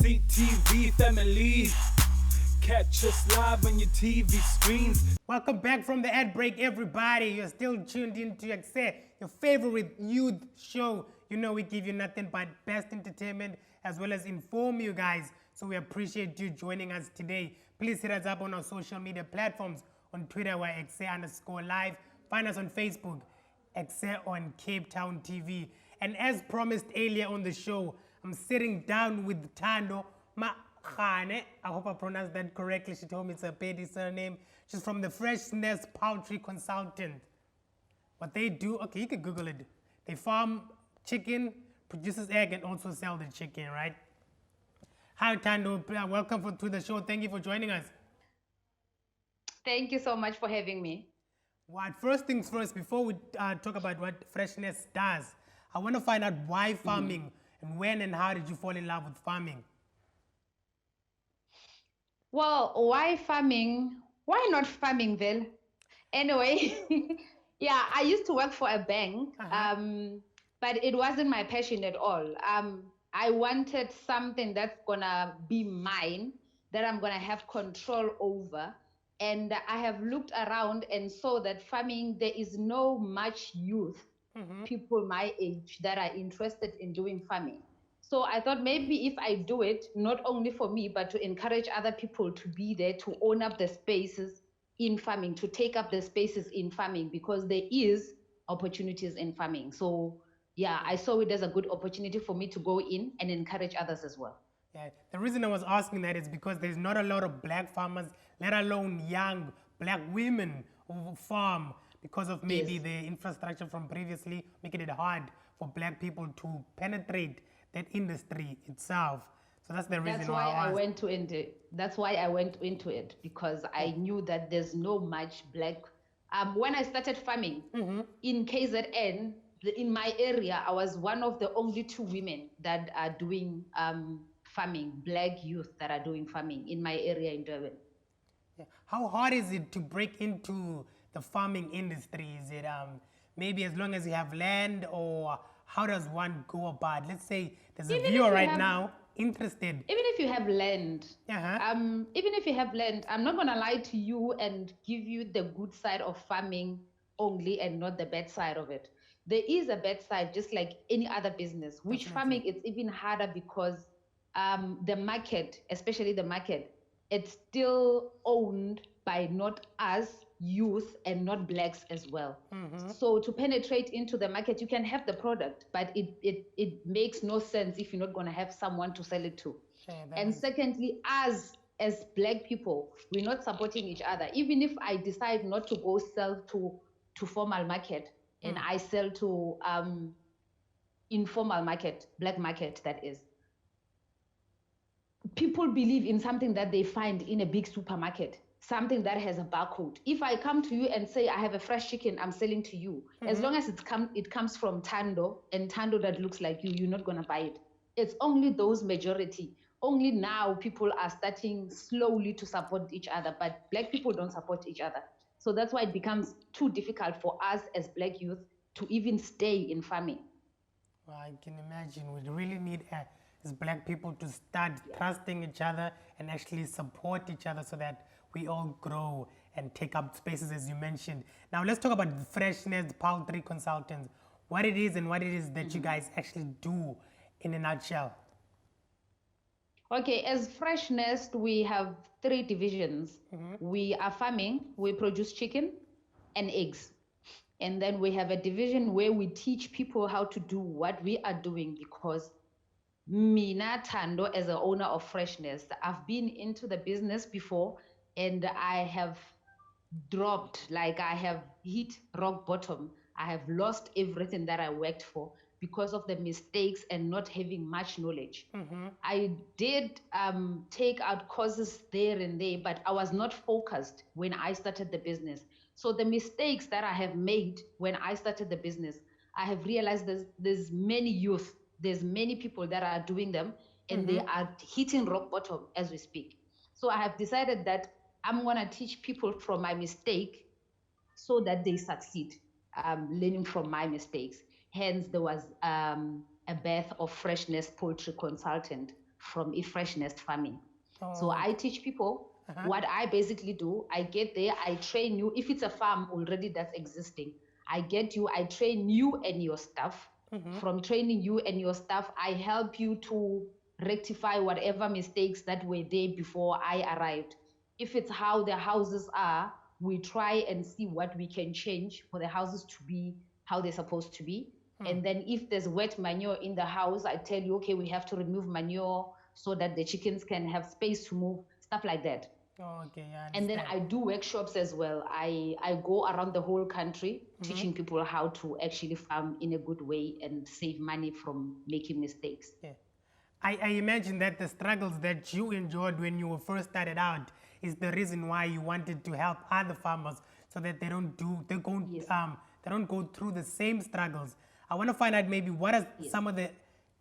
CTV family. Catch us live on your TV screens. Welcome back from the ad break, everybody. You're still tuned in to EKSE, your favorite youth show. You know we give you nothing but best entertainment as well as inform you guys. So we appreciate you joining us today. Please hit us up on our social media platforms. On Twitter, we're EKSE_live. Find us on Facebook, EKSE on Cape Town TV. And as promised earlier on the show, I'm sitting down with Thando Magane. I hope I pronounced that correctly. She told me it's a petty surname. She's from the Freshness Poultry Consultant. What they do, okay, you can Google it. They farm chicken, produces egg, and also sell the chicken, right? Hi, Thando. Welcome to the show. Thank you for joining us. Thank you so much for having me. What, first things first, before we talk about what Freshness does, I want to find out why farming and when and how did you fall in love with farming? Well, why farming? Why not farming, Vel? Anyway, yeah, I used to work for a bank, but it wasn't my passion at all. I wanted something that's gonna be mine, that I'm gonna have control over. And I have looked around and saw that farming, there is no much youth, people my age, that are interested in doing farming. So I thought maybe if I do it, not only for me, but to encourage other people to be there, to own up the spaces in farming, to take up the spaces in farming, because there is opportunities in farming. So yeah, I saw it as a good opportunity for me to go in and encourage others as well. Yeah, the reason I was asking that is because there's not a lot of black farmers, let alone young black women who farm, because of maybe the infrastructure from previously, making it hard for black people to penetrate that industry itself. So that's the reason why I went into it. That's why I went into it, because I knew that there's no much black. When I started farming in KZN, in my area, I was one of the only 2 women that are doing farming, black youth that are doing farming in my area in Durban. Yeah. How hard is it to break into the farming industry? Is it maybe as long as you have land, or how does one go about? Let's say there's a viewer right now interested. Even if you have land, even if you have land, I'm not gonna lie to you and give you the good side of farming only and not the bad side of it. There is a bad side, just like any other business, which farming, it's even harder because the market, especially the market, it's still owned by not us youth and not blacks as well. So to penetrate into the market, you can have the product, but it makes no sense if you're not going to have someone to sell it to. And secondly, us as black people, we're not supporting each other. Even if I decide not to go sell to formal market and I sell to informal market, black market, that is, people believe in something that they find in a big supermarket, something that has a barcode. If I come to you and say I have a fresh chicken I'm selling to you, as long as it comes from Thando, and Thando that looks like you, you're not going to buy it. It's only those majority. Only now people are starting slowly to support each other, but black people don't support each other. So that's why it becomes too difficult for us as black youth to even stay in farming. Well, I can imagine we really need as black people to start trusting each other and actually support each other so that we all grow and take up spaces, as you mentioned. Now let's talk about the Freshness Poultry Consultants, what it is and what it is that you guys actually do in a nutshell. Okay, as Freshness, we have 3 divisions. We are farming, we produce chicken and eggs. And then we have a division where we teach people how to do what we are doing, because Mina Thando, as an owner of Freshness, I've been into the business before and I have dropped, like I have hit rock bottom. I have lost everything that I worked for because of the mistakes and not having much knowledge. I did take out courses there and there, but I was not focused when I started the business. So the mistakes that I have made when I started the business, I have realized there's many youth, there's many people that are doing them, and they are hitting rock bottom as we speak. So I have decided that I'm going to teach people from my mistake so that they succeed, learning from my mistakes. Hence, there was a birth of Freshness Poultry Consultant from freshness farming. So Oh, I teach people what I basically do. I get there, I train you. If it's a farm already that's existing, I get you, I train you and your staff. From training you and your staff, I help you to rectify whatever mistakes that were there before I arrived. If it's how the houses are, we try and see what we can change for the houses to be how they're supposed to be. And then if there's wet manure in the house, I tell you, okay, we have to remove manure so that the chickens can have space to move, stuff like that. oh, okay, yeah, I And then understand. I do workshops as well. I go around the whole country teaching people how to actually farm in a good way and save money from making mistakes. Yeah. I imagine that the struggles that you endured when you were first started out is the reason why you wanted to help other farmers so that Yes. they don't go through the same struggles. I want to find out maybe what are Yes. some of the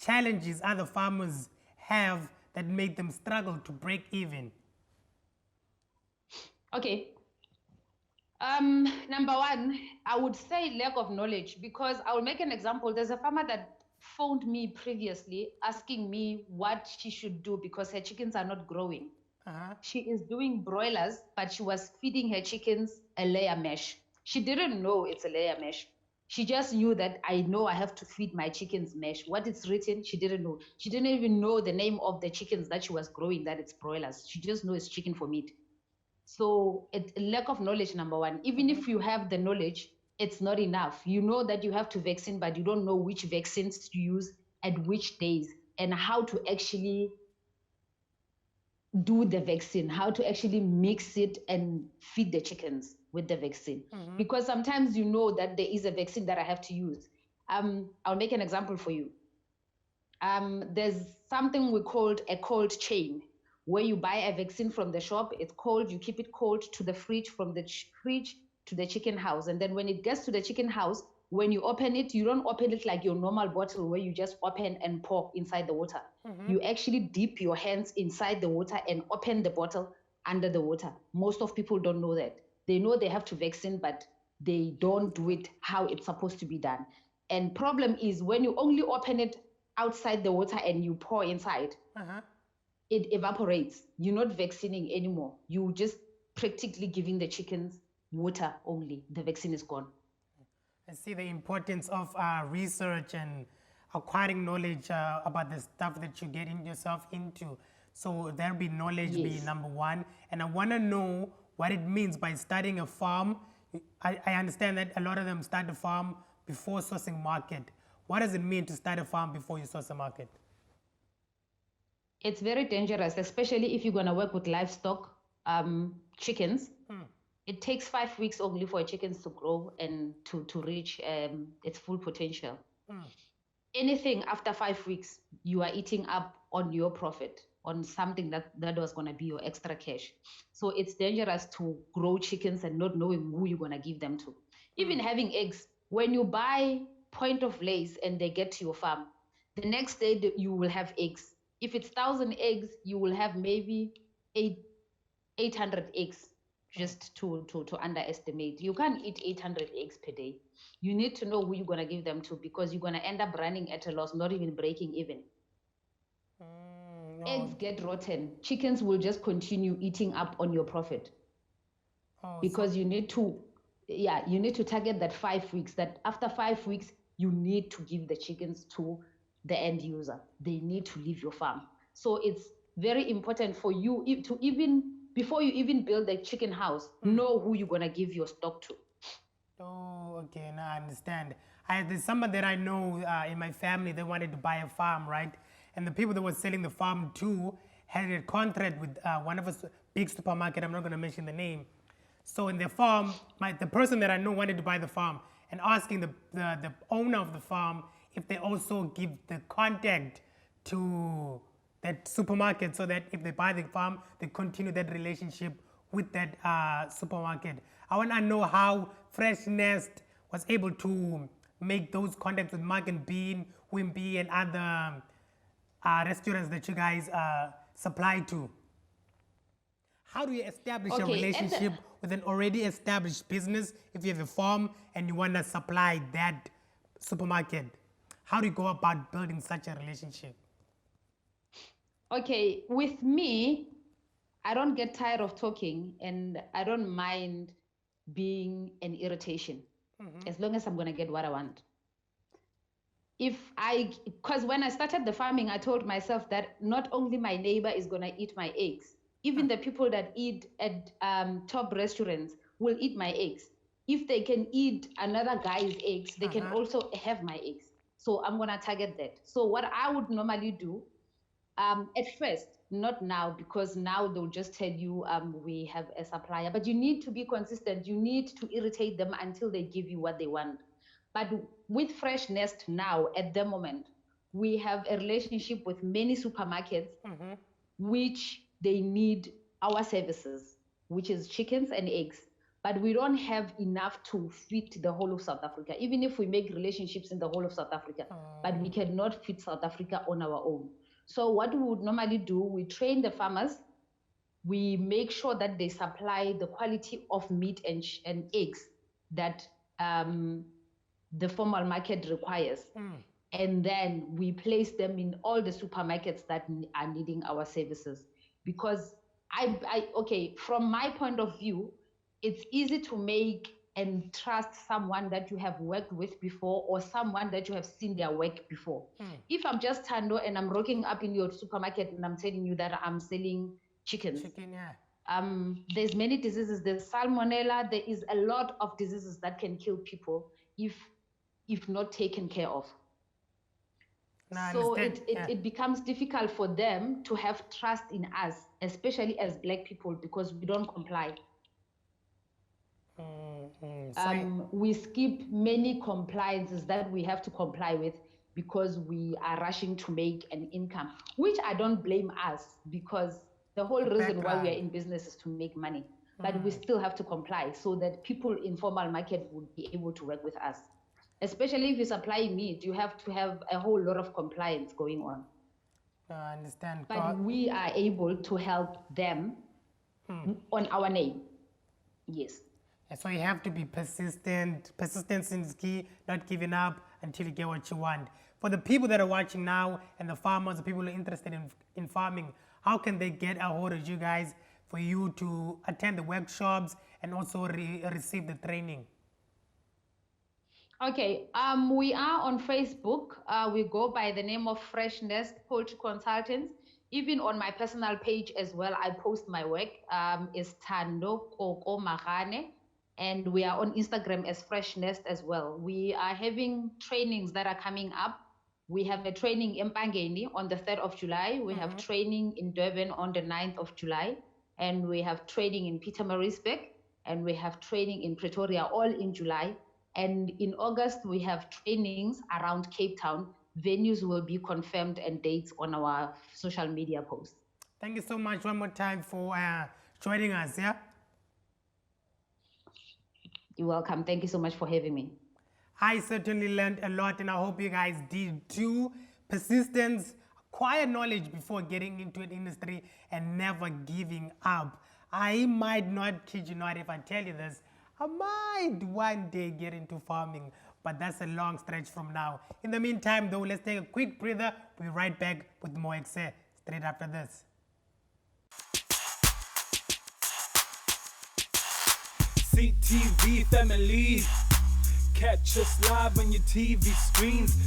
challenges other farmers have that made them struggle to break even. Okay. Number one, I would say lack of knowledge, because I will make an example. There's a farmer that phoned me previously asking me what she should do because her chickens are not growing. Uh-huh. She is doing broilers, but she was feeding her chickens a layer mesh. She didn't know it's a layer mesh. She just knew that I know I have to feed my chickens mesh. What it's written, she didn't know. She didn't even know the name of the chickens that she was growing, that it's broilers. She just knows it's chicken for meat. So lack of knowledge, number one. Even if you have the knowledge, it's not enough. You know that you have to vaccine, but you don't know which vaccines to use at which days and how to actually do the vaccine, how to actually mix it and feed the chickens with the vaccine. Because sometimes you know that there is a vaccine that I have to use. I'll make an example for you. There's something we called a cold chain, where you buy a vaccine from the shop, it's cold, you keep it cold to the fridge, from the fridge to the chicken house. And then when it gets to the chicken house, when you open it, you don't open it like your normal bottle where you just open and pour inside the water. You actually dip your hands inside the water and open the bottle under the water. Most of people don't know that. They know they have to vaccine, but they don't do it how it's supposed to be done. And problem is when you only open it outside the water and you pour inside, it evaporates. You're not vaccinating anymore. You just practically giving the chickens water only. The vaccine is gone. I see the importance of research and acquiring knowledge about the stuff that you're getting yourself into. So there'll be knowledge be Yes. number one. And I want to know what it means by starting a farm. I understand that a lot of them start a farm before sourcing market. What does it mean to start a farm before you source a market? It's very dangerous, especially if you're going to work with livestock, chickens. It takes 5 weeks only for chickens to grow and to reach its full potential. Anything after 5 weeks, you are eating up on your profit, on something that was going to be your extra cash. So it's dangerous to grow chickens and not knowing who you're going to give them to. Even having eggs, when you buy point of lays and they get to your farm, the next day you will have eggs. If it's 1,000 eggs, you will have maybe 800 eggs, just to underestimate. You can't eat 800 eggs per day. You need to know who you're going to give them to, because you're going to end up running at a loss, not even breaking even. Eggs get rotten. Chickens will just continue eating up on your profit, because you need to target that 5 weeks, that after 5 weeks, you need to give the chickens to the end user. They need to leave your farm. So it's very important for you to even, before you even build a chicken house, know who you're going to give your stock to. Oh, okay, now I understand. There's somebody that I know in my family, they wanted to buy a farm, right? And the people that were selling the farm to had a contract with one of us big supermarket, I'm not going to mention the name. So in the farm, the person that I know wanted to buy the farm and asking the owner of the farm if they also give the contact to that supermarket, so that if they buy the farm, they continue that relationship with that supermarket. I want to know how Freshness was able to make those contacts with Mark and Bean, Wimpy, and other restaurants that you guys supply to. How do you establish a relationship with an already established business if you have a farm and you want to supply that supermarket? How do you go about building such a relationship? Okay, with me, I don't get tired of talking and I don't mind being an irritation as long as I'm going to get what I want. Because when I started the farming, I told myself that not only my neighbor is going to eat my eggs, even the people that eat at top restaurants will eat my eggs. If they can eat another guy's eggs, they can also have my eggs. So I'm going to target that. So what I would normally do, at first, not now, because now they'll just tell you we have a supplier, but you need to be consistent. You need to irritate them until they give you what they want. But with Fresh Nest now, at the moment, we have a relationship with many supermarkets which they need our services, which is chickens and eggs. But we don't have enough to fit the whole of South Africa, even if we make relationships in the whole of South Africa. But we cannot fit South Africa on our own. So what we would normally do, we train the farmers, we make sure that they supply the quality of meat and eggs that the formal market requires. And then we place them in all the supermarkets that are needing our services. Because okay, from my point of view, it's easy to make and trust someone that you have worked with before or someone that you have seen their work before. If I'm just Thando and I'm rocking up in your supermarket and I'm telling you that I'm selling chickens, there's many diseases. There's salmonella. There is a lot of diseases that can kill people if not taken care of. So it becomes difficult for them to have trust in us, especially as Black people, because we don't comply. We skip many compliances that we have to comply with because we are rushing to make an income, which I don't blame us, because the whole reason why we are in business is to make money. But we still have to comply so that people in formal market would be able to work with us. Especially if you're supplying meat, you have to have a whole lot of compliance going on. I understand. But we are able to help them on our name. Yes. So you have to be persistent. Persistence is key, not giving up until you get what you want. For the people that are watching now and the farmers, the people who are interested in farming, how can they get a hold of you guys for you to attend the workshops and also receive the training? Okay, we are on Facebook. We go by the name of Freshness Poultry Consultants. Even on my personal page as well, I post my work. It's Thando Magane. And we are on Instagram as Freshness as well. We are having trainings that are coming up. We have a training in Pangeni on the 3rd of July. We have training in Durban on the 9th of July. And we have training in Pietermaritzburg. And we have training in Pretoria, all in July. And in August, we have trainings around Cape Town. Venues will be confirmed and dates on our social media posts. Thank you so much one more time for joining us, yeah? You're welcome. Thank you so much for having me. I certainly learned a lot, and I hope you guys did too. Persistence, acquire knowledge before getting into an industry, and never giving up. I might not, kid you not, if I tell you this, I might one day get into farming, but that's a long stretch from now. In the meantime, though, let's take a quick breather. We'll be right back with more EKSE straight after this. CTV family, catch us live on your TV screens.